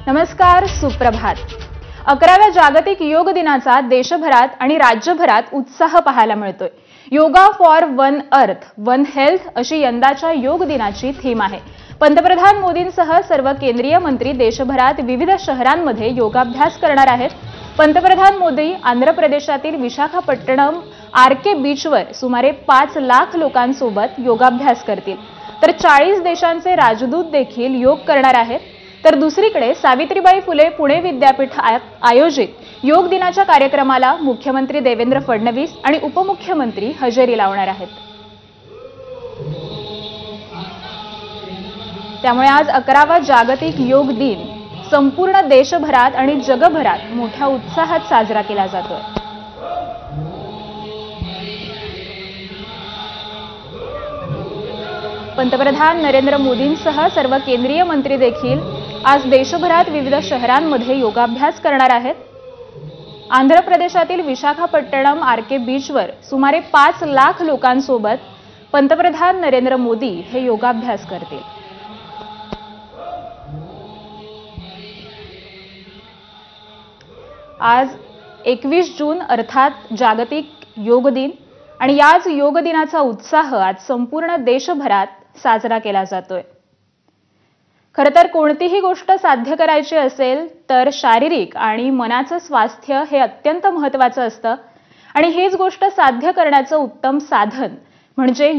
नमस्कार, सुप्रभात। 11व्या जागतिक योग दिनाचा देशभरात आणि राज्यभरात उत्साह पाहायला मिळतोय। Yoga for one earth one health अशी यंदाच्या योग दिनाची थीम आहे। पंतप्रधान मोदींसह सर्व केंद्रीय मंत्री देशभरात विविध शहरांमध्ये योगाभ्यास करणार आहेत। पंतप्रधान मोदी आंध्र प्रदेशातील विशाखापट्टणम आरके बीचवर सुमारे 5 लाख लोकांसोबत योगाभ्यास करतील, तर 40 देशांचे राजदूत देखील योग करणार आहेत। तर दुसरीकडे सावित्रीबाई फुले पुणे विद्यापीठ आयोजित योग दिनाच्या कार्यक्रमाला मुख्यमंत्री देवेंद्र फडणवीस आणि उपमुख्यमंत्री हजेरी लावणार आहेत। त्यामुळे आज 11वा जागतिक योग दिन संपूर्ण देशभरात आणि जगभरात मोठ्या उत्साहात साजरा केला जातोय। पंतप्रधान नरेंद्र मोदींसह सर्व केंद्रीय मंत्री देखील आज देशभरात विविध शहरांमध्ये योगाभ्यास करणार आहेत। आंध्र प्रदेशातील विशाखापट्टणम आरके बीचवर सुमारे 5 लाख लोकांसोबत पंतप्रधान नरेंद्र मोदी हे योगाभ्यास करतील। आज 21 जून अर्थात जागतिक योग दिन आणि याच योग दिनाचा उत्साह आज संपूर्ण देशभरात साजरा केला जातोय। खरं तर कोणतीही गोष्ट साध्य करायची असेल तर शारीरिक आणि मनाचं स्वास्थ्य हे अत्यंत महत्त्वाचं असतं आणि हीच गोष्ट साध्य करण्याचं उत्तम साधन म्हणजे